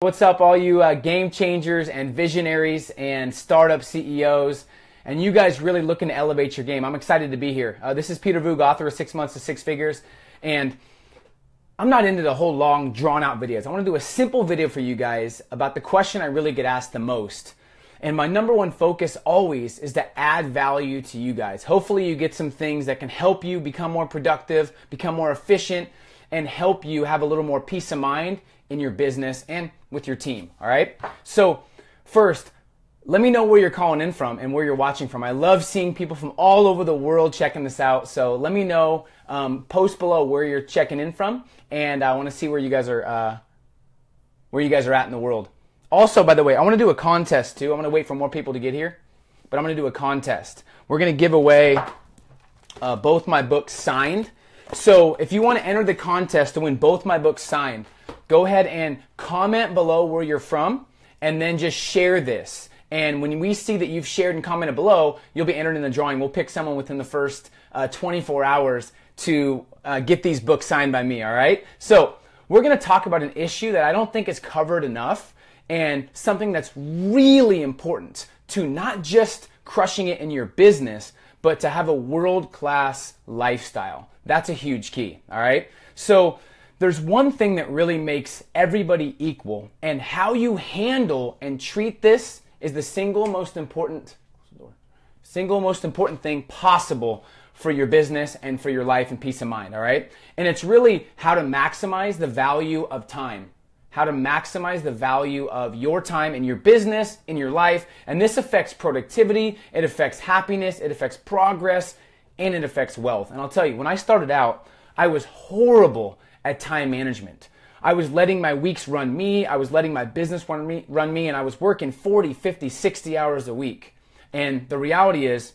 What's up, all you game changers and visionaries and startup CEOs, and you guys really looking to elevate your game? I'm excited to be here. This is Peter Voogd, author of 6 Months to Six Figures, and I'm not into the whole long, drawn-out videos. I want to do a simple video for you guys about the question I really get asked the most. And my number one focus always is to add value to you guys. Hopefully you get some things that can help you become more productive, become more efficient, and help you have a little more peace of mind in your business and with your team, all right? So first, let me know where you're calling in from and where you're watching from. I love seeing people from all over the world checking this out. So let me know, post below where you're checking in from, and I want to see where you guys are at in the world. Also, by the way, I want to do a contest too. I'm going to wait for more people to get here, but I'm going to do a contest. We're going to give away both my books signed. So if you want to enter the contest to win both my books signed, go ahead and comment below where you're from, and then just share this. And when we see that you've shared and commented below, you'll be entered in the drawing. We'll pick someone within the first 24 hours to get these books signed by me, all right? So we're going to talk about an issue that I don't think is covered enough, and something that's really important to not just crushing it in your business, but to have a world-class lifestyle. That's a huge key, all right? So there's one thing that really makes everybody equal, and how you handle and treat this is the single most important thing possible for your business and for your life and peace of mind, all right? And it's really how to maximize the value of time, how to maximize the value of your time in your business, in your life. And this affects productivity, it affects happiness, it affects progress, and it affects wealth. And I'll tell you, when I started out, I was horrible at time management. I was letting my weeks run me, I was letting my business run me, and I was working 40, 50, 60 hours a week. And the reality is,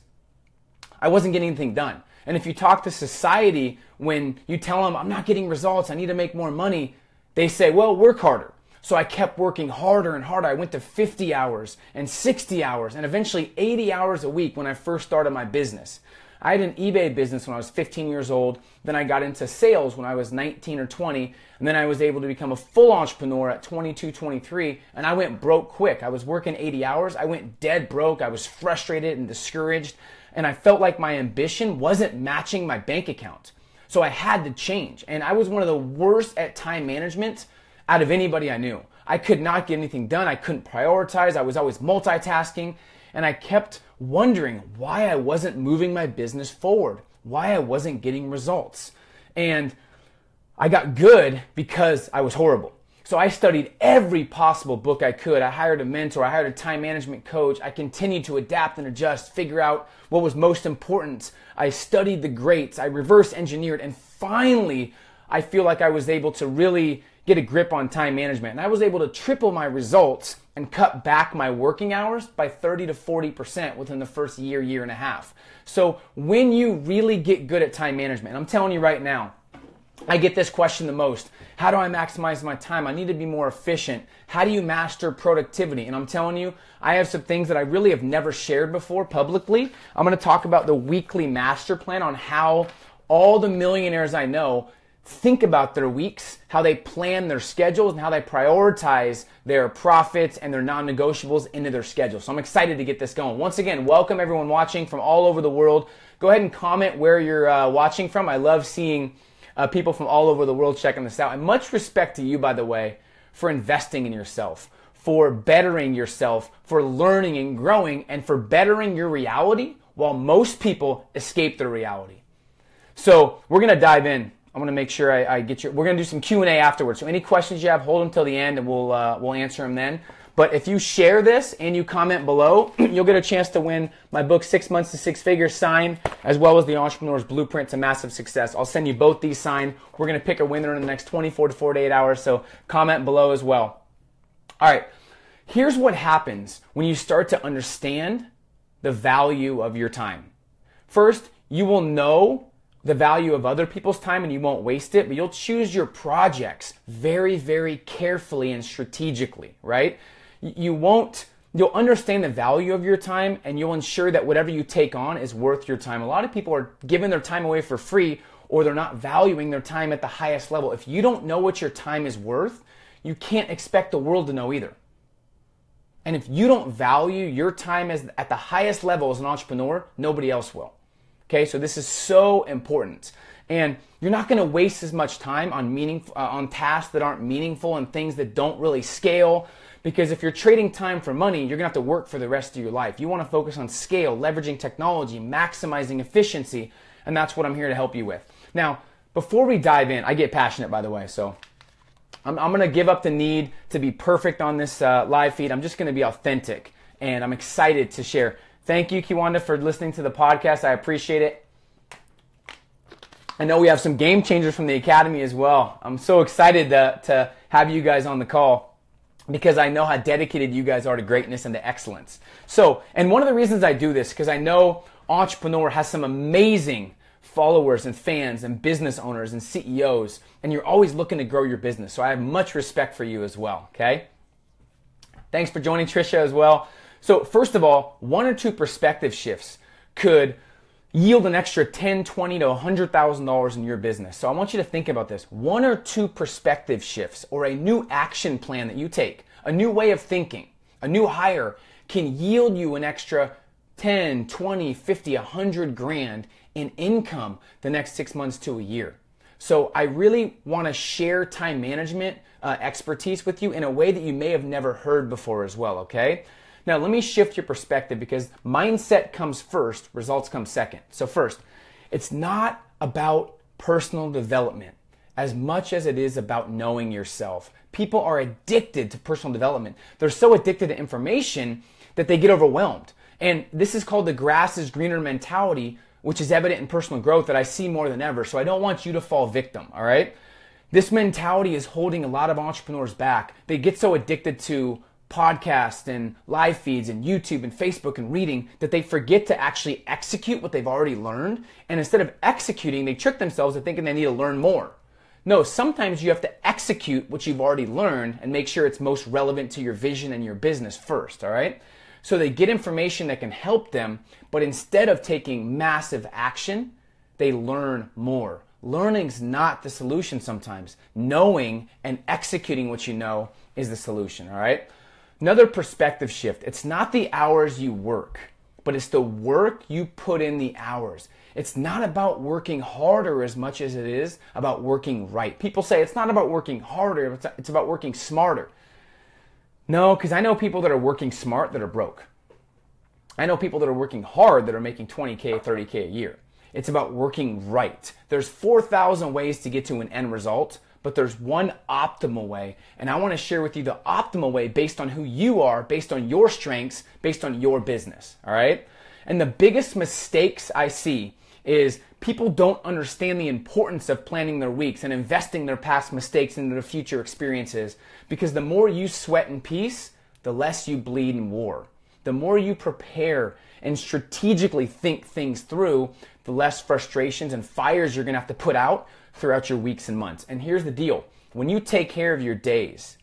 I wasn't getting anything done. And if you talk to society, when you tell them, I'm not getting results, I need to make more money, they say, well, work harder. So I kept working harder and harder. I went to 50 hours and 60 hours and eventually 80 hours a week when I first started my business. I had an eBay business when I was 15 years old. Then I got into sales when I was 19 or 20. And then I was able to become a full entrepreneur at 22, 23. And I went broke quick. I was working 80 hours. I went dead broke. I was frustrated and discouraged. And I felt like my ambition wasn't matching my bank account. So I had to change. And I was one of the worst at time management out of anybody I knew. I could not get anything done. I couldn't prioritize. I was always multitasking. And I kept wondering why I wasn't moving my business forward, why I wasn't getting results. And I got good because I was horrible. So I studied every possible book I could. I hired a mentor. I hired a time management coach. I continued to adapt and adjust, figure out what was most important. I studied the greats. I reverse engineered. And finally, I feel like I was able to really get a grip on time management. And I was able to triple my results and cut back my working hours by 30 to 40% within the first year, year and a half. So when you really get good at time management, and I'm telling you right now, I get this question the most. How do I maximize my time? I need to be more efficient. How do you master productivity? And I'm telling you, I have some things that I really have never shared before publicly. I'm going to talk about the weekly master plan on how all the millionaires I know think about their weeks, how they plan their schedules, and how they prioritize their profits and their non-negotiables into their schedule. So I'm excited to get this going. Once again, welcome everyone watching from all over the world. Go ahead and comment where you're watching from. I love seeing people from all over the world checking this out. And much respect to you, by the way, for investing in yourself, for bettering yourself, for learning and growing, and for bettering your reality while most people escape their reality. So we're going to dive in. I'm going to make sure I get your. We're going to do some Q&A afterwards. So any questions you have, hold them till the end, and we'll answer them then. But if you share this and you comment below, you'll get a chance to win my book, 6 Months to Six Figures signed, as well as the Entrepreneur's Blueprint to Massive Success. I'll send you both these signed. We're going to pick a winner in the next 24 to 48 hours. So comment below as well. All right. Here's what happens when you start to understand the value of your time. First, you will know the value of other people's time and you won't waste it, but you'll choose your projects very, very carefully and strategically, right? You'll understand the value of your time and you'll ensure that whatever you take on is worth your time. A lot of people are giving their time away for free, or they're not valuing their time at the highest level. If you don't know what your time is worth, you can't expect the world to know either. And if you don't value your time as at the highest level as an entrepreneur, nobody else will. Okay, so this is so important. And you're not going to waste as much time on tasks that aren't meaningful and things that don't really scale. Because if you're trading time for money, you're going to have to work for the rest of your life. You want to focus on scale, leveraging technology, maximizing efficiency, and that's what I'm here to help you with. Now, before we dive in, I get passionate, by the way, so I'm going to give up the need to be perfect on this live feed. I'm just going to be authentic, and I'm excited to share. Thank you, Kiwanda, for listening to the podcast. I appreciate it. I know we have some game changers from the Academy as well. I'm so excited to have you guys on the call, because I know how dedicated you guys are to greatness and to excellence. So, and one of the reasons I do this, because I know Entrepreneur has some amazing followers and fans and business owners and CEOs, and you're always looking to grow your business. So I have much respect for you as well, okay? Thanks for joining, Trisha, as well. So first of all, 1 or 2 perspective shifts could yield an extra $10, $20 to $100,000 in your business. So I want you to think about this. 1 or 2 perspective shifts or a new action plan that you take, a new way of thinking, a new hire can yield you an extra 10, 20, 50, 100 grand in income the next 6 months to a year. So I really want to share time management expertise with you in a way that you may have never heard before as well, okay? Now, let me shift your perspective, because mindset comes first, results come second. So first, it's not about personal development as much as it is about knowing yourself. People are addicted to personal development. They're so addicted to information that they get overwhelmed. And this is called the grass is greener mentality, which is evident in personal growth that I see more than ever. So I don't want you to fall victim, all right? This mentality is holding a lot of entrepreneurs back. They get so addicted to podcasts and live feeds and YouTube and Facebook and reading that they forget to actually execute what they've already learned. And instead of executing, they trick themselves into thinking they need to learn more. No, sometimes you have to execute what you've already learned and make sure it's most relevant to your vision and your business first, all right? So they get information that can help them, but instead of taking massive action, they learn more. Learning's not the solution sometimes. Knowing and executing what you know is the solution, all right? Another perspective shift. It's not the hours you work, but it's the work you put in the hours. It's not about working harder as much as it is about working right. People say it's not about working harder, it's about working smarter. No, because I know people that are working smart that are broke. I know people that are working hard that are making 20K, 30K a year. It's about working right. There's 4,000 ways to get to an end result, but there's one optimal way, and I want to share with you the optimal way based on who you are, based on your strengths, based on your business, all right? And the biggest mistakes I see is people don't understand the importance of planning their weeks and investing their past mistakes into their future experiences, because the more you sweat in peace, the less you bleed in war. The more you prepare and strategically think things through, the less frustrations and fires you're going to have to put out throughout your weeks and months. And here's the deal. When you take care of your days,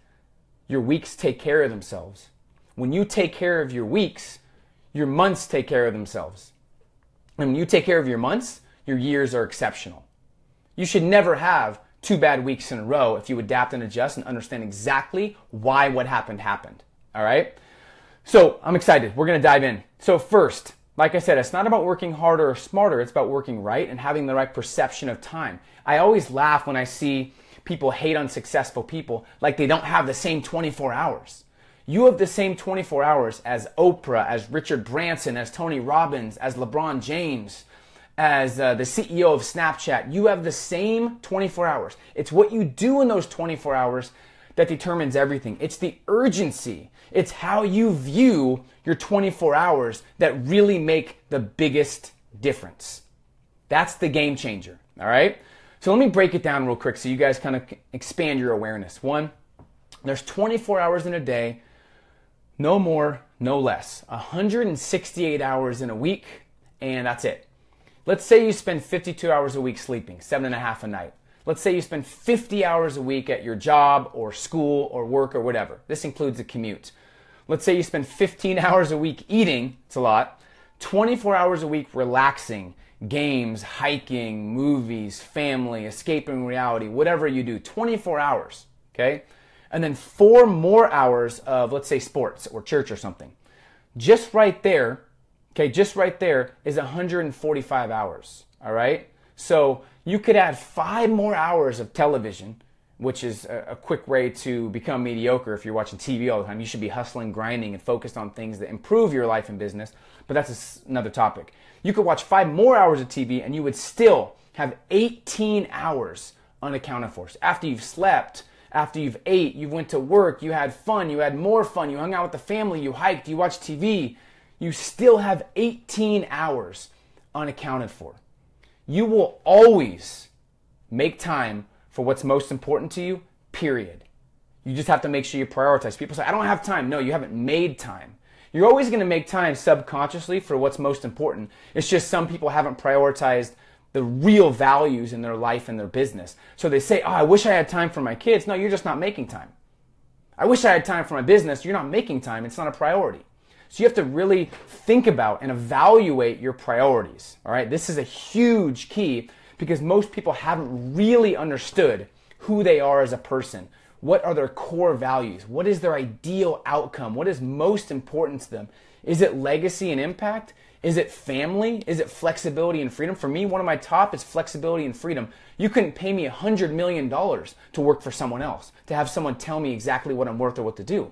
your weeks take care of themselves. When you take care of your weeks, your months take care of themselves. And when you take care of your months, your years are exceptional. You should never have 2 bad weeks in a row if you adapt and adjust and understand exactly why what happened happened. All right? So I'm excited. We're going to dive in. So first, like I said, it's not about working harder or smarter. It's about working right and having the right perception of time. I always laugh when I see people hate on successful people like they don't have the same 24 hours. You have the same 24 hours as Oprah, as Richard Branson, as Tony Robbins, as LeBron James, as the CEO of Snapchat. You have the same 24 hours. It's what you do in those 24 hours that determines everything. It's the urgency. It's how you view your 24 hours that really make the biggest difference. That's the game changer, all right? So let me break it down real quick so you guys kind of expand your awareness. 1, there's 24 hours in a day, no more, no less. 168 hours in a week, and that's it. Let's say you spend 52 hours a week sleeping, 7.5 a night. Let's say you spend 50 hours a week at your job or school or work or whatever. This includes a commute. Let's say you spend 15 hours a week eating, it's a lot, 24 hours a week relaxing, games, hiking, movies, family, escaping reality, whatever you do, 24 hours, okay? and then 4 more hours of, let's say, sports or church or something. Just right there, okay, just right there is 145 hours, all right? So you could add 5 more hours of television, which is a quick way to become mediocre if you're watching TV all the time. You should be hustling, grinding, and focused on things that improve your life and business, but that's another topic. You could watch 5 more hours of TV and you would still have 18 hours unaccounted for. So after you've slept, after you've ate, you went to work, you had fun, you had more fun, you hung out with the family, you hiked, you watched TV, you still have 18 hours unaccounted for. You will always make time for what's most important to you, period. You just have to make sure you prioritize. People say, I don't have time. No, you haven't made time. You're always going to make time subconsciously for what's most important. It's just some people haven't prioritized the real values in their life and their business. So they say, oh, I wish I had time for my kids. No, you're just not making time. I wish I had time for my business. You're not making time. It's not a priority. So you have to really think about and evaluate your priorities. All right. This is a huge key because most people haven't really understood who they are as a person. What are their core values? What is their ideal outcome? What is most important to them? Is it legacy and impact? Is it family? Is it flexibility and freedom? For me, one of my top is flexibility and freedom. You couldn't pay me $100 million to work for someone else, to have someone tell me exactly what I'm worth or what to do.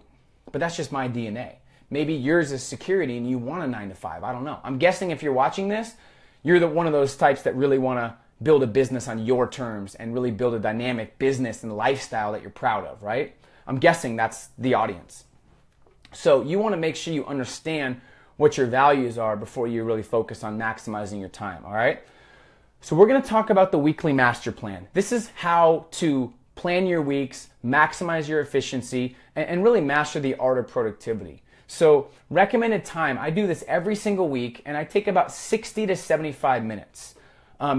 But that's just my DNA. Maybe yours is security and you want a 9 to 5. I don't know. I'm guessing if you're watching this, you're one of those types that really want to build a business on your terms and really build a dynamic business and lifestyle that you're proud of, right? I'm guessing that's the audience. So you want to make sure you understand what your values are before you really focus on maximizing your time, all right? So we're going to talk about the weekly master plan. This is how to plan your weeks, maximize your efficiency, and really master the art of productivity. So recommended time, I do this every single week, and I take about 60 to 75 minutes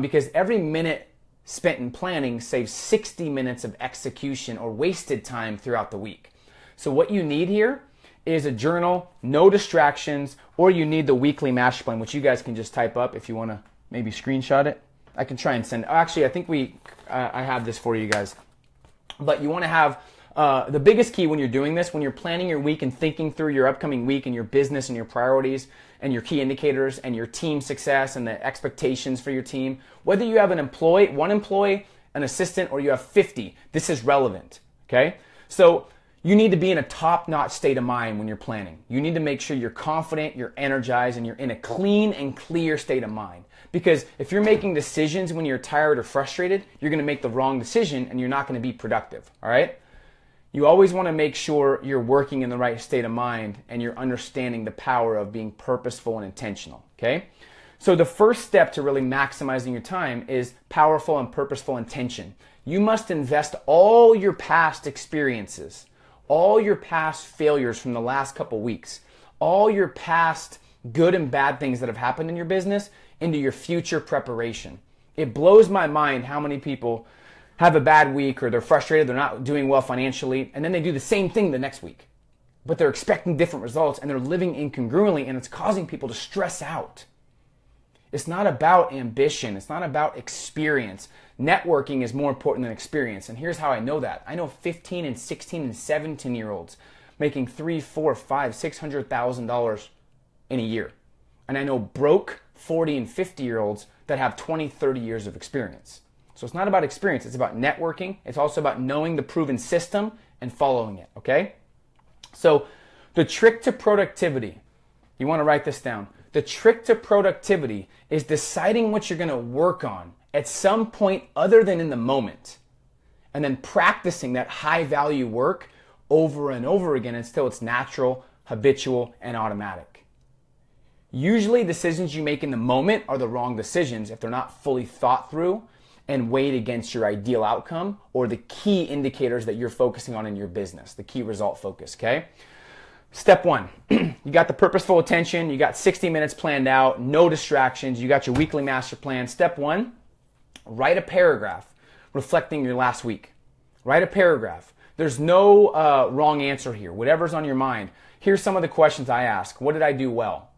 because every minute spent in planning saves 60 minutes of execution or wasted time throughout the week. So what you need here is a journal, no distractions, or you need the weekly master plan, which you guys can just type up if you want to maybe screenshot it. I can try and send it. Actually, I think I have this for you guys. But you want to have the biggest key when you're doing this, when you're planning your week and thinking through your upcoming week and your business and your priorities and your key indicators and your team success and the expectations for your team, whether you have one employee, an assistant, or you have 50, this is relevant, okay? So you need to be in a top-notch state of mind when you're planning. You need to make sure you're confident, you're energized, and you're in a clean and clear state of mind. Because if you're making decisions when you're tired or frustrated, you're going to make the wrong decision and you're not going to be productive, all right? You always want to make sure you're working in the right state of mind and you're understanding the power of being purposeful and intentional, okay? So the first step to really maximizing your time is powerful and purposeful intention. You must invest all your past experiences, all your past failures from the last couple weeks, all your past good and bad things that have happened in your business into your future preparation. It blows my mind how many people have a bad week or they're frustrated, they're not doing well financially, and then they do the same thing the next week. But they're expecting different results and they're living incongruently and it's causing people to stress out. It's not about ambition. It's not about experience. Networking is more important than experience. And here's how I know that. I know 15 and 16 and 17-year-olds making $300,000, $400,000, $500,000, $600,000 in a year. And I know broke 40 and 50-year-olds that have 20, 30 years of experience. So it's not about experience. It's about networking. It's also about knowing the proven system and following it, okay? So the trick to productivity, you want to write this down. The trick to productivity is deciding what you're going to work on at some point other than in the moment, and then practicing that high-value work over and over again until it's natural, habitual, and automatic. Usually decisions you make in the moment are the wrong decisions if they're not fully thought through and weighed against your ideal outcome or the key indicators that you're focusing on in your business, the key result focus, okay? Step one, you got the purposeful attention, you got 60 minutes planned out, no distractions, you got your weekly master plan. Step one, write a paragraph reflecting your last week. Write a paragraph. There's no wrong answer here. Whatever's on your mind. Here's some of the questions I ask. What did I do well?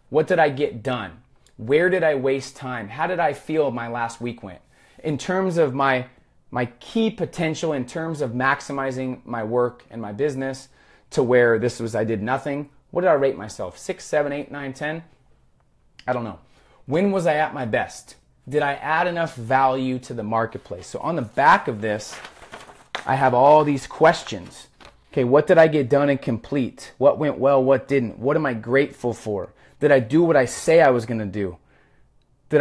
What did I get done? Where did I waste time? How did I feel my last week went? In terms of my my key potential in terms of maximizing my work and my business to where this was, I did nothing. What did I rate myself? 6, 7, 8, 9, 10? I don't know. When was I at my best? Did I add enough value to the marketplace? So on the back of this, I have all these questions. Okay, what did I get done and complete? What went well, what didn't? What am I grateful for? Did I do what I say I was going to do? Did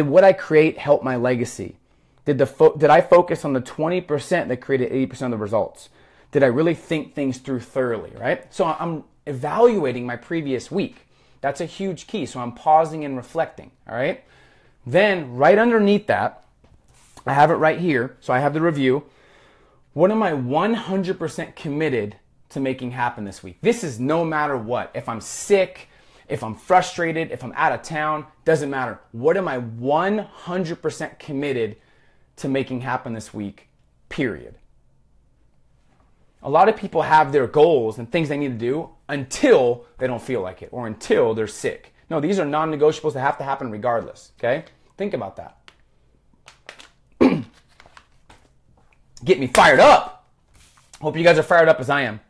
what I create help my legacy? Did I focus on the 20% that created 80% of the results? Did I really think things through thoroughly, right? So I'm evaluating my previous week. That's a huge key. So I'm pausing and reflecting, all right? Then right underneath that, I have it right here. So I have the review. What am I 100% committed to making happen this week? This is no matter what. If I'm sick, if I'm frustrated, if I'm out of town, doesn't matter. What am I 100% committed to making happen this week, period? A lot of people have their goals and things they need to do until they don't feel like it or until they're sick. No, these are non-negotiables that have to happen regardless, okay? Think about that. Get me fired up. Hope you guys are fired up as I am.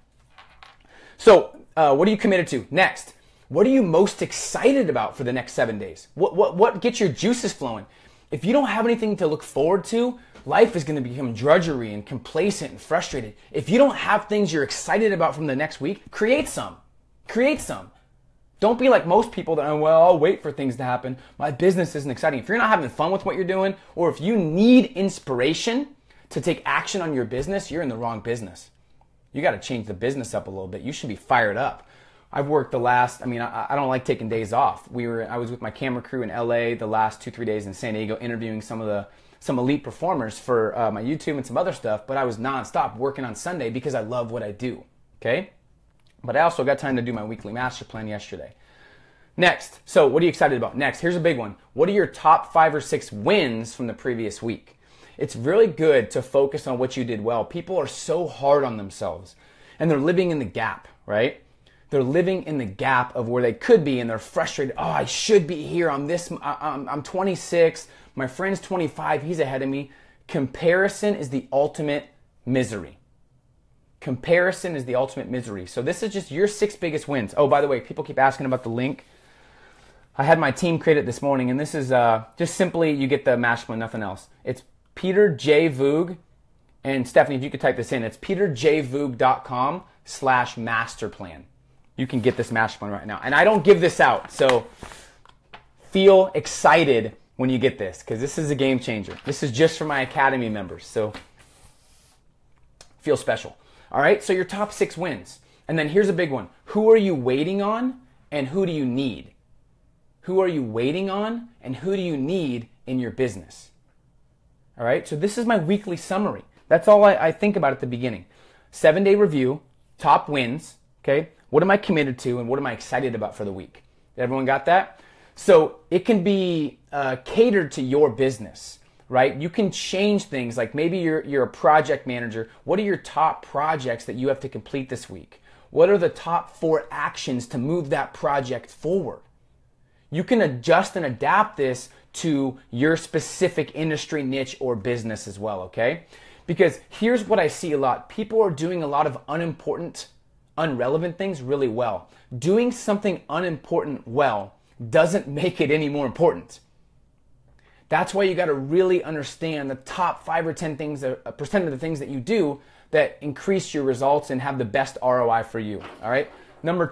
So, what are you committed to? Next, what are you most excited about for the next 7 days? What gets your juices flowing? If you don't have anything to look forward to, life is going to become drudgery and complacent and frustrated. If you don't have things you're excited about from the next week, create some. Create some. Don't be like most people that, well, I'll wait for things to happen. My business isn't exciting. If you're not having fun with what you're doing, or if you need inspiration to take action on your business, you're in the wrong business. You got to change the business up a little bit. You should be fired up. I've worked I don't like taking days off. I was with my camera crew in LA the last 2-3 days in San Diego interviewing some elite performers for my YouTube and some other stuff, but I was nonstop working on Sunday because I love what I do, okay? But I also got time to do my weekly master plan yesterday. Next, so what are you excited about? Next, here's a big one. What are your top 5 or 6 wins from the previous week? It's really good to focus on what you did well. People are so hard on themselves, and they're living in the gap, right? They're living in the gap of where they could be, and they're frustrated. Oh, I should be here. I'm 26. My friend's 25. He's ahead of me. Comparison is the ultimate misery. Comparison is the ultimate misery. So this is just your 6 biggest wins. Oh, by the way, people keep asking about the link. I had my team create it this morning, and this is just simply you get the master plan, nothing else. It's Peter J. Voogd, and Stephanie, if you could type this in, it's peterjvoogd.com/masterplan. You can get this master plan right now. And I don't give this out, so feel excited when you get this, because this is a game changer. This is just for my Academy members, so feel special. All right, so your top 6 wins. And then here's a big one. Who are you waiting on, and who do you need? Who are you waiting on, and who do you need in your business? All right, so this is my weekly summary. That's all I think about at the beginning. 7-day review, top wins, okay? What am I committed to, and what am I excited about for the week? Everyone got that? So it can be catered to your business, right? You can change things, like maybe you're a project manager. What are your top projects that you have to complete this week? What are the top 4 actions to move that project forward? You can adjust and adapt this to your specific industry, niche, or business as well, okay? Because here's what I see a lot. People are doing a lot of unimportant, irrelevant things really well. Doing something unimportant well doesn't make it any more important. That's why you got to really understand the top 5 or 10 things, percent of the things that you do that increase your results and have the best ROI for you, all right? Number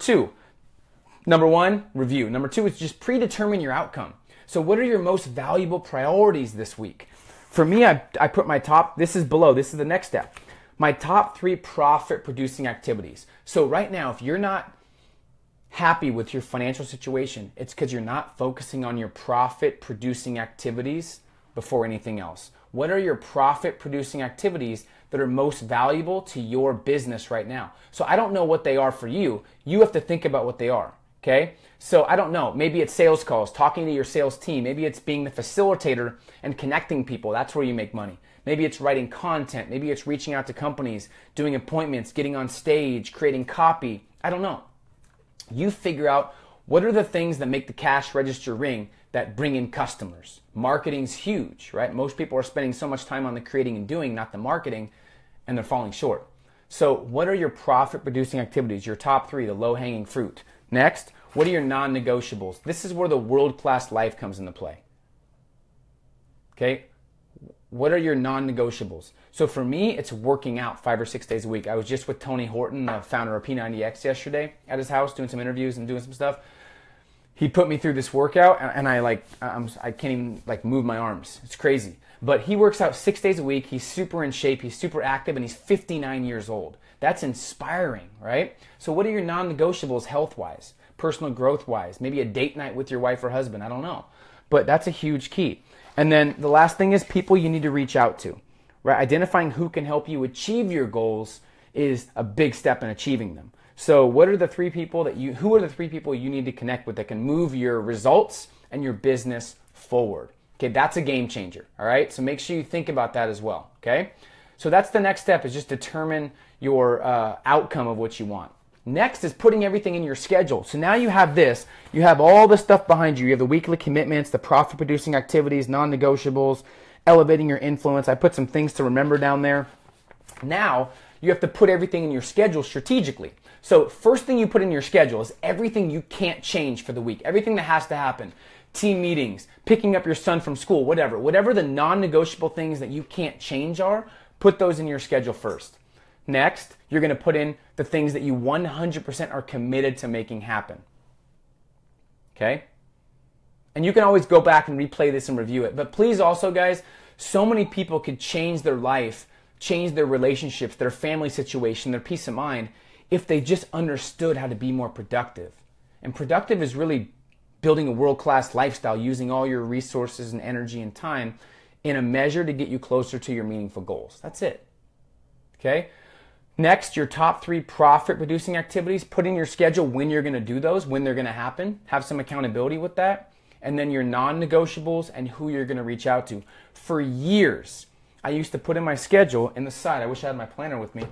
1, review. Number 2 is just predetermine your outcome. So what are your most valuable priorities this week? For me, I put my top, this is below, this is the next step. My top 3 profit producing activities. So right now, if you're not happy with your financial situation, it's because you're not focusing on your profit producing activities before anything else. What are your profit producing activities that are most valuable to your business right now? So I don't know what they are for you. You have to think about what they are. Okay, so I don't know, maybe it's sales calls, talking to your sales team. Maybe it's being the facilitator and connecting people. That's where you make money. Maybe it's writing content. Maybe it's reaching out to companies, doing appointments, getting on stage, creating copy. I don't know. You figure out what are the things that make the cash register ring that bring in customers. Marketing's huge, right? Most people are spending so much time on the creating and doing, not the marketing, and they're falling short. So what are your profit-producing activities? Your top 3, the low-hanging fruit. Next, what are your non-negotiables? This is where the world-class life comes into play. Okay? What are your non-negotiables? So for me, it's working out 5 or 6 days a week. I was just with Tony Horton, the founder of P90X, yesterday at his house doing some interviews and doing some stuff. He put me through this workout, and I can't even move my arms. It's crazy. But he works out 6 days a week. He's super in shape. He's super active, and he's 59 years old. That's inspiring, right? So what are your non-negotiables health-wise, personal growth-wise? Maybe a date night with your wife or husband. I don't know. But that's a huge key. And then the last thing is people you need to reach out to, right? Identifying who can help you achieve your goals is a big step in achieving them. So what are the 3 people who are the 3 people you need to connect with that can move your results and your business forward? Okay, that's a game changer, all right? So make sure you think about that as well, okay? So that's the next step, is just determine your outcome of what you want. Next is putting everything in your schedule. So now you have this. You have all the stuff behind you. You have the weekly commitments, the profit-producing activities, non-negotiables, elevating your influence. I put some things to remember down there. Now you have to put everything in your schedule strategically. So first thing you put in your schedule is everything you can't change for the week, everything that has to happen. Team meetings, picking up your son from school, whatever the non-negotiable things that you can't change are, put those in your schedule first. Next, you're going to put in the things that you 100% are committed to making happen. Okay? And you can always go back and replay this and review it. But please also, guys, so many people could change their life, change their relationships, their family situation, their peace of mind, if they just understood how to be more productive. And productive is really building a world-class lifestyle, using all your resources and energy and time in a measure to get you closer to your meaningful goals. That's it. Okay? Next, your top 3 profit-producing activities. Put in your schedule when you're going to do those, when they're going to happen. Have some accountability with that. And then your non-negotiables and who you're going to reach out to. For years, I used to put in my schedule in the side. I wish I had my planner with me.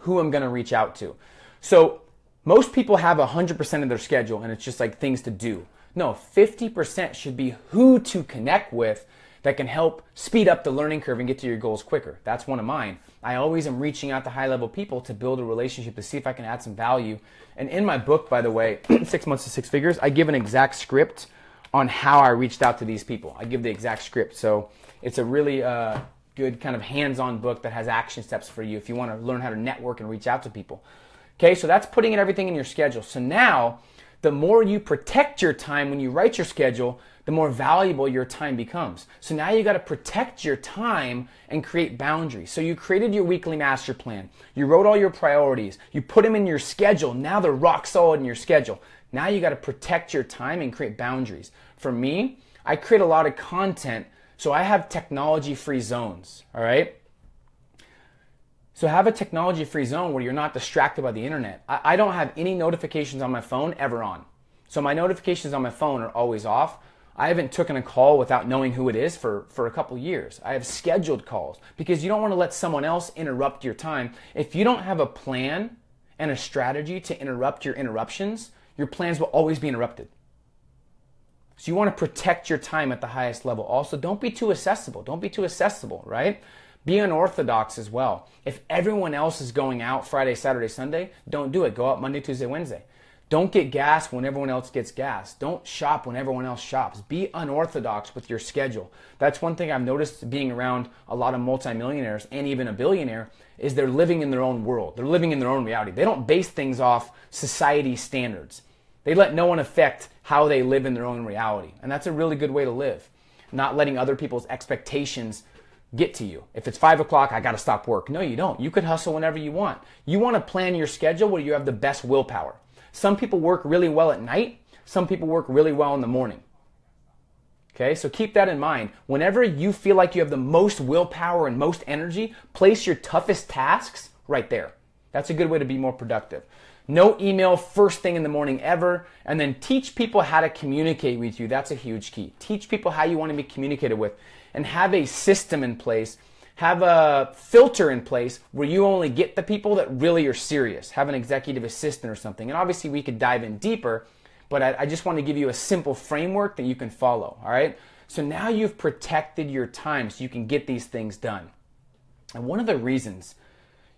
Who I'm going to reach out to. So most people have 100% of their schedule and it's just like things to do. No, 50% should be who to connect with that can help speed up the learning curve and get to your goals quicker. That's one of mine. I always am reaching out to high-level people to build a relationship, to see if I can add some value. And in my book, by the way, 6 Months to Six Figures, I give an exact script on how I reached out to these people. I give the exact script. So it's a really good kind of hands-on book that has action steps for you if you want to learn how to network and reach out to people. Okay, so that's putting everything in your schedule. So now, the more you protect your time when you write your schedule, the more valuable your time becomes. So now you got to protect your time and create boundaries. So you created your weekly master plan. You wrote all your priorities. You put them in your schedule. Now they're rock solid in your schedule. Now you got to protect your time and create boundaries. For me, I create a lot of content, so I have technology-free zones, all right? So have a technology-free zone where you're not distracted by the internet. I don't have any notifications on my phone ever on. So my notifications on my phone are always off. I haven't taken a call without knowing who it is for a couple years. I have scheduled calls because you don't want to let someone else interrupt your time. If you don't have a plan and a strategy to interrupt your interruptions, your plans will always be interrupted. So you want to protect your time at the highest level. Also, don't be too accessible. Don't be too accessible, right? Be unorthodox as well. If everyone else is going out Friday, Saturday, Sunday, don't do it. Go out Monday, Tuesday, Wednesday. Don't get gas when everyone else gets gas. Don't shop when everyone else shops. Be unorthodox with your schedule. That's one thing I've noticed being around a lot of multimillionaires and even a billionaire is they're living in their own world. They're living in their own reality. They don't base things off society standards. They let no one affect how they live in their own reality. And that's a really good way to live. Not letting other people's expectations get to you. If it's 5 o'clock, I got to stop work. No, you don't. You could hustle whenever you want. You want to plan your schedule where you have the best willpower. Some people work really well at night. Some people work really well in the morning. Okay, so keep that in mind. Whenever you feel like you have the most willpower and most energy, place your toughest tasks right there. That's a good way to be more productive. No email first thing in the morning ever, and then teach people how to communicate with you. That's a huge key. Teach people how you want to be communicated with, and have a system in place. Have a filter in place where you only get the people that really are serious. Have an executive assistant or something. And obviously we could dive in deeper, but I just want to give you a simple framework that you can follow, all right? So now you've protected your time so you can get these things done. And one of the reasons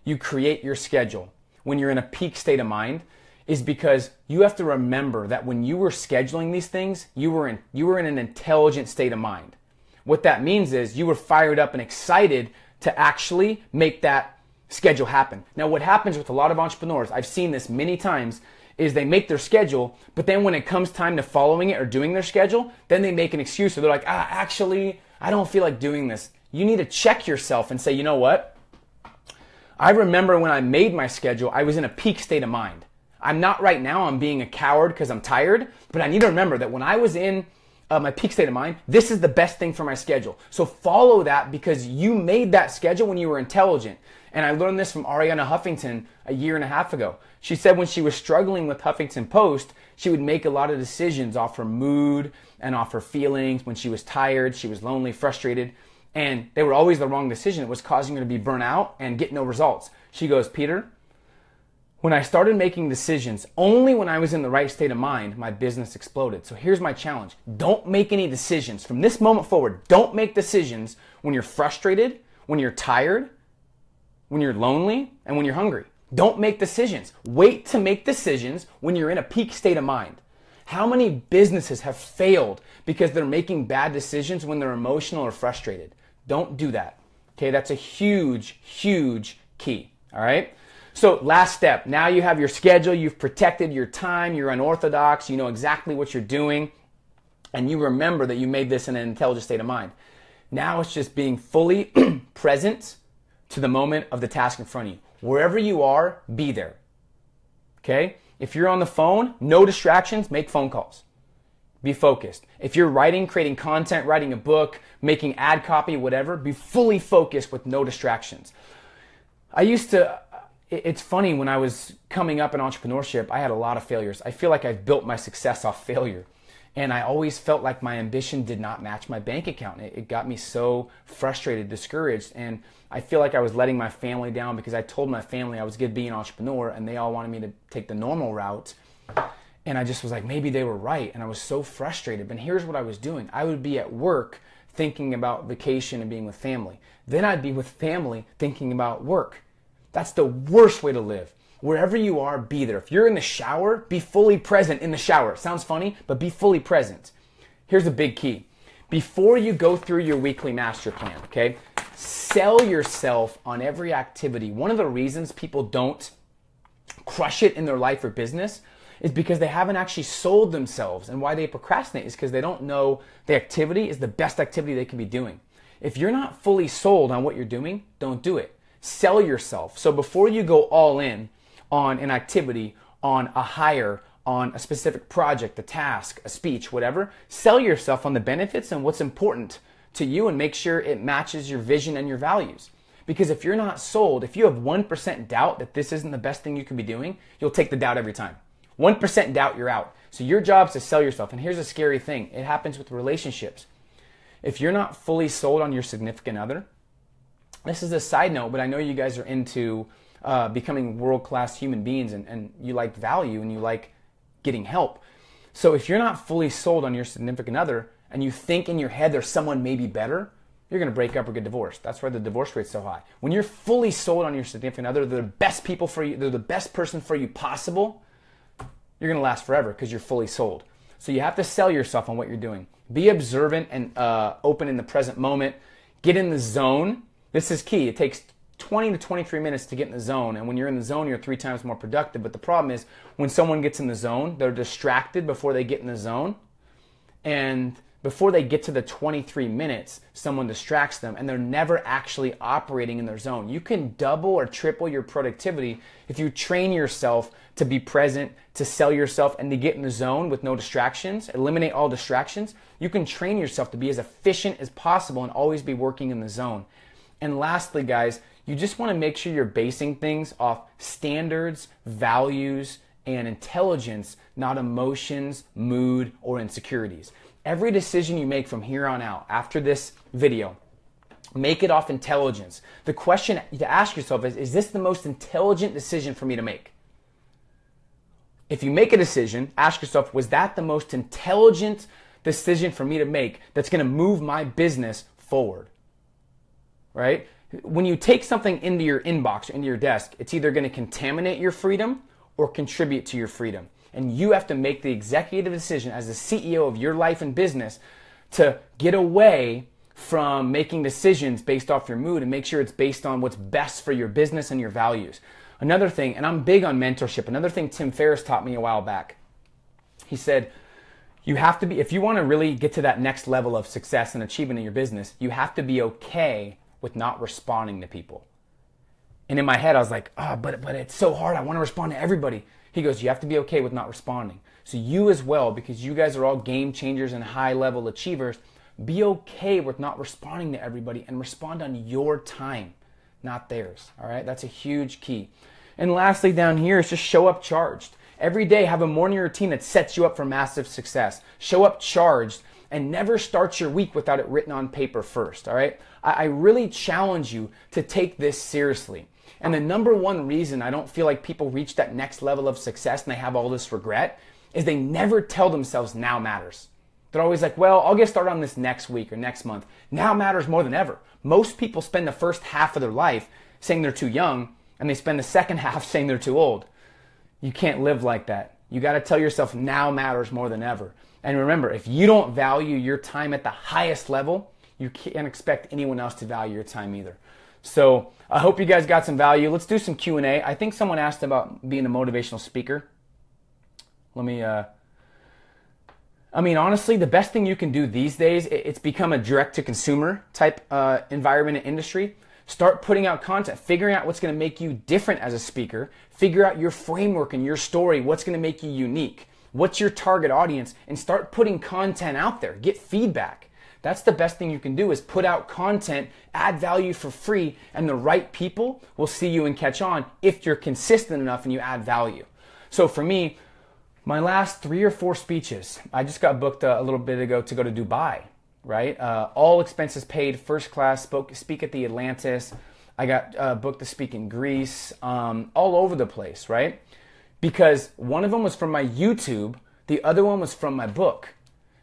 you create your schedule when you're in a peak state of mind is because you have to remember that when you were scheduling these things, you were in an intelligent state of mind. What that means is you were fired up and excited to actually make that schedule happen. Now, what happens with a lot of entrepreneurs, I've seen this many times, is they make their schedule, but then when it comes time to following it or doing their schedule, then they make an excuse. So they're like, actually, I don't feel like doing this. You need to check yourself and say, you know what? I remember when I made my schedule, I was in a peak state of mind. I'm not right now. I'm being a coward because I'm tired, but I need to remember that when I was in my peak state of mind, this is the best thing for my schedule. So follow that because you made that schedule when you were intelligent. And I learned this from Ariana Huffington a year and a half ago. She said when she was struggling with Huffington Post, she would make a lot of decisions off her mood and off her feelings. When she was tired, she was lonely, frustrated, and they were always the wrong decision. It was causing her to be burnt out and get no results. She goes, Peter, when I started making decisions only when I was in the right state of mind, my business exploded. So here's my challenge. Don't make any decisions. From this moment forward, don't make decisions when you're frustrated, when you're tired, when you're lonely, and when you're hungry. Don't make decisions. Wait to make decisions when you're in a peak state of mind. How many businesses have failed because they're making bad decisions when they're emotional or frustrated? Don't do that. Okay, that's a huge, huge key. All right? So last step, now you have your schedule, you've protected your time, you're unorthodox, you know exactly what you're doing, and you remember that you made this in an intelligent state of mind. Now it's just being fully present to the moment of the task in front of you. Wherever you are, be there. Okay? If you're on the phone, no distractions, make phone calls. Be focused. If you're writing, creating content, writing a book, making ad copy, whatever, be fully focused with no distractions. It's funny, when I was coming up in entrepreneurship, I had a lot of failures. I feel like I've built my success off failure. And I always felt like my ambition did not match my bank account. It got me so frustrated, discouraged, and I feel like I was letting my family down because I told my family I was going to be an entrepreneur and they all wanted me to take the normal route. And I just was like, maybe they were right. And I was so frustrated. But here's what I was doing. I would be at work thinking about vacation and being with family. Then I'd be with family thinking about work. That's the worst way to live. Wherever you are, be there. If you're in the shower, be fully present in the shower. It sounds funny, but be fully present. Here's a big key. Before you go through your weekly master plan, okay, sell yourself on every activity. One of the reasons people don't crush it in their life or business is because they haven't actually sold themselves. And why they procrastinate is because they don't know the activity is the best activity they can be doing. If you're not fully sold on what you're doing, don't do it. Sell yourself. So before you go all in on an activity, on a hire, on a specific project, a task, a speech, whatever, sell yourself on the benefits and what's important to you and make sure it matches your vision and your values. Because if you're not sold, if you have 1% doubt that this isn't the best thing you could be doing, you'll take the doubt every time. 1% doubt, you're out. So your job is to sell yourself. And here's a scary thing. It happens with relationships. If you're not fully sold on your significant other, this is a side note, but I know you guys are into becoming world-class human beings and you like value and you like getting help. So if you're not fully sold on your significant other and you think in your head there's someone maybe better, you're going to break up or get divorced. That's why the divorce rate's so high. When you're fully sold on your significant other, they're the best people for you, they're the best person for you possible, you're going to last forever because you're fully sold. So you have to sell yourself on what you're doing. Be observant and open in the present moment. Get in the zone. This is key. It takes 20 to 23 minutes to get in the zone. And when you're in the zone, you're 3 times more productive. But the problem is when someone gets in the zone, they're distracted before they get in the zone. And before they get to the 23 minutes, someone distracts them and they're never actually operating in their zone. You can double or triple your productivity if you train yourself to be present, to sell yourself, and to get in the zone with no distractions, eliminate all distractions. You can train yourself to be as efficient as possible and always be working in the zone. And lastly, guys, you just want to make sure you're basing things off standards, values, and intelligence, not emotions, mood, or insecurities. Every decision you make from here on out, after this video, make it off intelligence. The question to ask yourself is this the most intelligent decision for me to make? if you make a decision, ask yourself, was that the most intelligent decision for me to make that's going to move my business forward? Right? When you take something into your inbox, into your desk, it's either going to contaminate your freedom or contribute to your freedom. And you have to make the executive decision as the CEO of your life and business to get away from making decisions based off your mood and make sure it's based on what's best for your business and your values. Another thing, and I'm big on mentorship, another thing Tim Ferriss taught me a while back, he said, you have to be, if you want to really get to that next level of success and achievement in your business, you have to be okay with not responding to people. And in my head, I was like, but it's so hard. I want to respond to everybody. He goes, you have to be okay with not responding. So you as well, because you guys are all game changers and high-level achievers, be okay with not responding to everybody and respond on your time, not theirs. All right? That's a huge key. And lastly, down here is just show up charged. Every day, have a morning routine that sets you up for massive success. Show up charged and never start your week without it written on paper first. All right? I really challenge you to take this seriously. And the number one reason I don't feel like people reach that next level of success and they have all this regret is they never tell themselves now matters. They're always like, well, I'll get started on this next week or next month. Now matters more than ever. Most people spend the first half of their life saying they're too young, and they spend the second half saying they're too old. You can't live like that. You got to tell yourself now matters more than ever. And remember, if you don't value your time at the highest level, you can't expect anyone else to value your time either. So I hope you guys got some value. Let's do some Q&A. I think someone asked about being a motivational speaker. Honestly, the best thing you can do these days, it's become a direct-to-consumer type environment and industry. Start putting out content, figuring out what's going to make you different as a speaker. Figure out your framework and your story, what's going to make you unique. What's your target audience? And start putting content out there. Get feedback. That's the best thing you can do, is put out content, add value for free, and the right people will see you and catch on if you're consistent enough and you add value. So for me, my last 3 or 4 speeches, I just got booked a little bit ago to go to Dubai, right? All expenses paid, first class, speak at the Atlantis. I got booked to speak in Greece, all over the place, right? Because one of them was from my YouTube, the other one was from my book.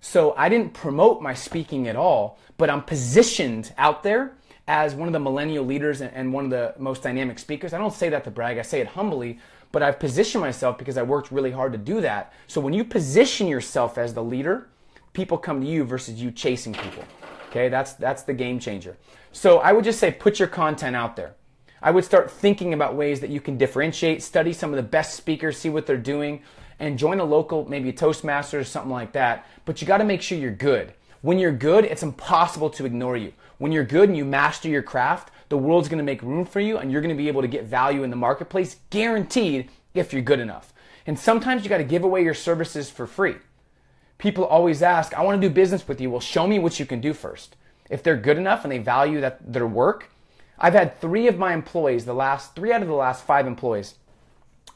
So I didn't promote my speaking at all, but I'm positioned out there as one of the millennial leaders and one of the most dynamic speakers. I don't say that to brag, I say it humbly, but I've positioned myself because I worked really hard to do that. So when you position yourself as the leader, people come to you versus you chasing people. Okay, that's the game changer. So I would just say put your content out there. I would start thinking about ways that you can differentiate, study some of the best speakers, see what they're doing, and join a local, maybe a Toastmasters, something like that. But you got to make sure you're good. When you're good, it's impossible to ignore you. When you're good and you master your craft, the world's going to make room for you and you're going to be able to get value in the marketplace, guaranteed, if you're good enough. And sometimes you got to give away your services for free. People always ask, I want to do business with you. Well, show me what you can do first. If they're good enough and they value their work, I've had 3 of my employees, 3 out of the last 5 employees,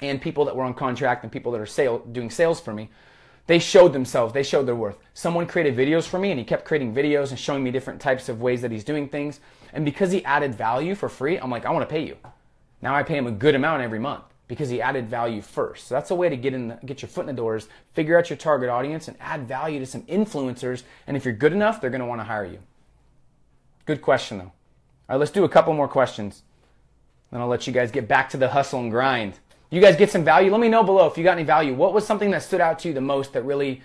and people that were on contract and people that are doing sales for me, they showed themselves, they showed their worth. Someone created videos for me and he kept creating videos and showing me different types of ways that he's doing things. And because he added value for free, I'm like, I want to pay you. Now I pay him a good amount every month because he added value first. So that's a way to get your foot in the doors, figure out your target audience, and add value to some influencers. And if you're good enough, they're going to want to hire you. Good question, though. All right, let's do a couple more questions. Then I'll let you guys get back to the hustle and grind. You guys get some value? Let me know below if you got any value. What was something that stood out to you the most that really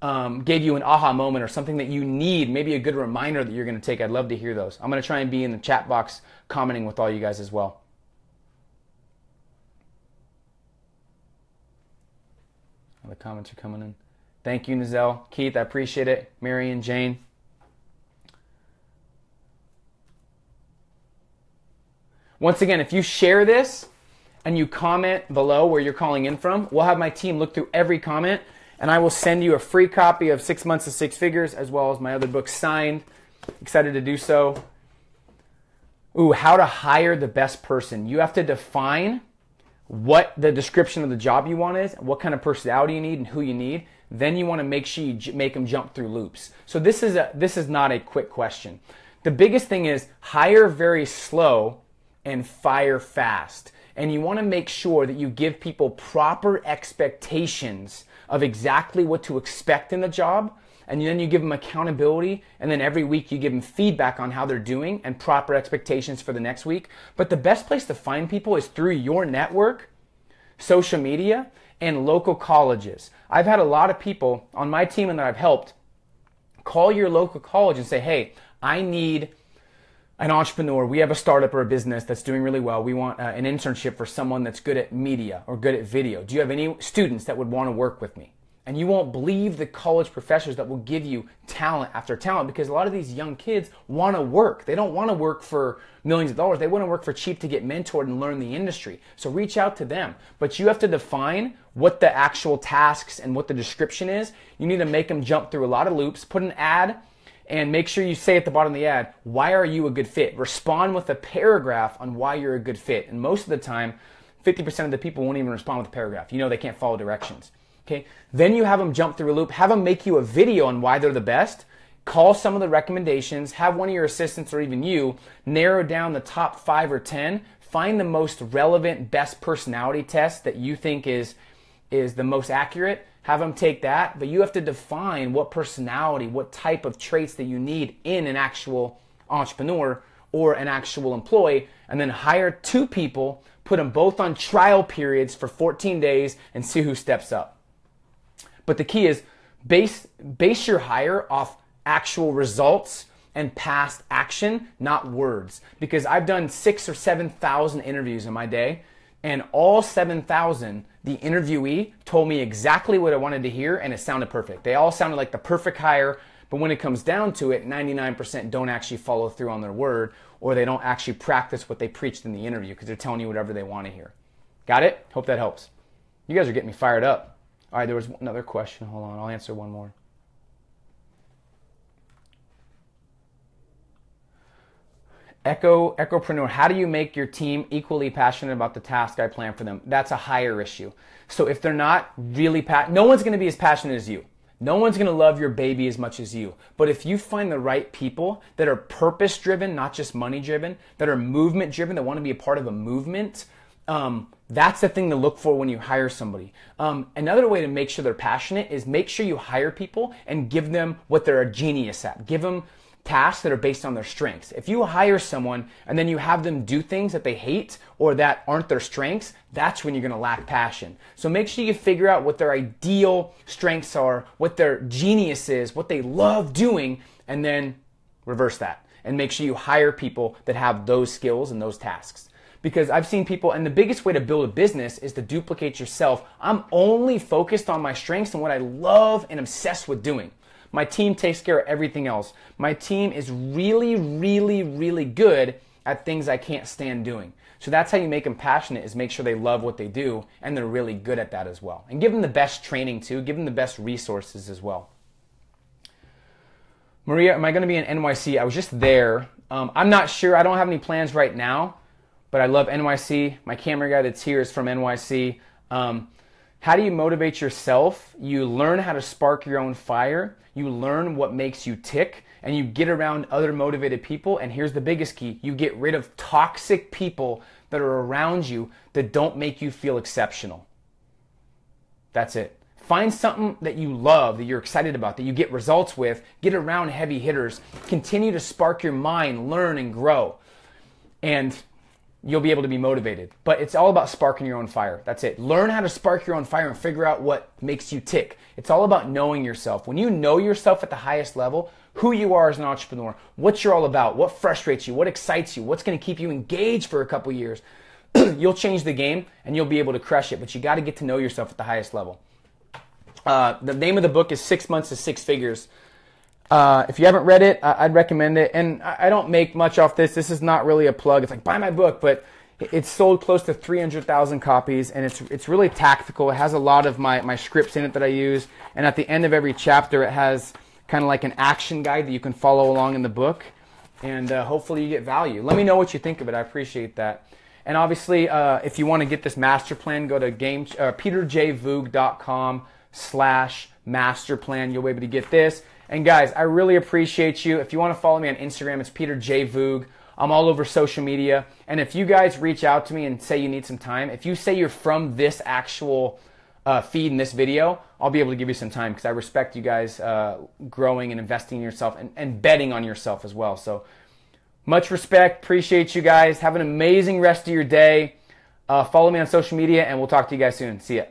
gave you an aha moment, or something that you need, maybe a good reminder that you're going to take? I'd love to hear those. I'm going to try and be in the chat box commenting with all you guys as well. All the comments are coming in. Thank you, Nizelle. Keith, I appreciate it. Mary and Jane. Once again, if you share this and you comment below where you're calling in from, we'll have my team look through every comment, and I will send you a free copy of 6 Months to Six Figures, as well as my other book signed. Excited to do so. Ooh, how to hire the best person. You have to define what the description of the job you want is, what kind of personality you need, and who you need. Then you want to make sure you make them jump through loops. So this is not a quick question. The biggest thing is hire very slow and fire fast. And you want to make sure that you give people proper expectations of exactly what to expect in the job. And then you give them accountability. And then every week you give them feedback on how they're doing and proper expectations for the next week. But the best place to find people is through your network, social media, and local colleges. I've had a lot of people on my team and that I've helped call your local college and say, hey, I need an entrepreneur. We have a startup or a business that's doing really well. We want an internship for someone that's good at media or good at video. Do you have any students that would want to work with me? And you won't believe the college professors that will give you talent after talent, because a lot of these young kids want to work. They don't want to work for millions of dollars. They want to work for cheap to get mentored and learn the industry. So reach out to them. But you have to define what the actual tasks and what the description is. You need to make them jump through a lot of loops, put an ad, and make sure you say at the bottom of the ad, why are you a good fit? Respond with a paragraph on why you're a good fit. And most of the time, 50% of the people won't even respond with a paragraph. You know they can't follow directions. Okay? Then you have them jump through a loop, have them make you a video on why they're the best, call some of the recommendations, have one of your assistants or even you narrow down the top 5 or 10, find the most relevant, best personality test that you think is the most accurate, have them take that, but you have to define what personality, what type of traits that you need in an actual entrepreneur or an actual employee, and then hire 2 people, put them both on trial periods for 14 days and see who steps up. But the key is base your hire off actual results and past action, not words. Because I've done 6,000 or 7,000 interviews in my day, and all 7,000, the interviewee told me exactly what I wanted to hear, and it sounded perfect. They all sounded like the perfect hire, but when it comes down to it, 99% don't actually follow through on their word, or they don't actually practice what they preached in the interview because they're telling you whatever they want to hear. Got it? Hope that helps. You guys are getting me fired up. All right, there was another question. Hold on, I'll answer one more. Echopreneur, how do you make your team equally passionate about the task I plan for them? That's a higher issue. So if they're not really no one's going to be as passionate as you. No one's going to love your baby as much as you. But if you find the right people that are purpose-driven, not just money-driven, that are movement-driven, that want to be a part of a movement, that's the thing to look for when you hire somebody. Another way to make sure they're passionate is make sure you hire people and give them what they're a genius at. Give them tasks that are based on their strengths. If you hire someone and then you have them do things that they hate or that aren't their strengths, that's when you're going to lack passion. So make sure you figure out what their ideal strengths are, what their genius is, what they love doing, and then reverse that. And make sure you hire people that have those skills and those tasks. Because I've seen people, and the biggest way to build a business is to duplicate yourself. I'm only focused on my strengths and what I love and obsessed with doing. My team takes care of everything else. My team is really, really, really good at things I can't stand doing. So that's how you make them passionate, is make sure they love what they do and they're really good at that as well. And give them the best training too. Give them the best resources as well. Maria, am I going to be in NYC? I was just there. I'm not sure. I don't have any plans right now, but I love NYC. My camera guy that's here is from NYC. How do you motivate yourself? You learn how to spark your own fire. You learn what makes you tick, and you get around other motivated people. And here's the biggest key. You get rid of toxic people that are around you that don't make you feel exceptional. That's it. Find something that you love, that you're excited about, that you get results with. Get around heavy hitters. Continue to spark your mind, learn and grow. And you'll be able to be motivated. But it's all about sparking your own fire. That's it. Learn how to spark your own fire and figure out what makes you tick. It's all about knowing yourself. When you know yourself at the highest level, who you are as an entrepreneur, what you're all about, what frustrates you, what excites you, what's going to keep you engaged for a couple years, you'll change the game and you'll be able to crush it. But you got to get to know yourself at the highest level. The name of the book is 6 Months to 6 Figures. If you haven't read it, I'd recommend it. And I don't make much off this. This is not really a plug. It's like, buy my book. But it's sold close to 300,000 copies. And it's really tactical. It has a lot of my scripts in it that I use. And at the end of every chapter, it has kind of like an action guide that you can follow along in the book. And hopefully you get value. Let me know what you think of it. I appreciate that. And obviously, if you want to get this master plan, go to peterjvoogd.com/masterplan. You'll be able to get this. And guys, I really appreciate you. If you want to follow me on Instagram, it's Peter J. Voogd. I'm all over social media. And if you guys reach out to me and say you need some time, if you say you're from this actual feed in this video, I'll be able to give you some time because I respect you guys growing and investing in yourself and betting on yourself as well. So much respect. Appreciate you guys. Have an amazing rest of your day. Follow me on social media, and we'll talk to you guys soon. See ya.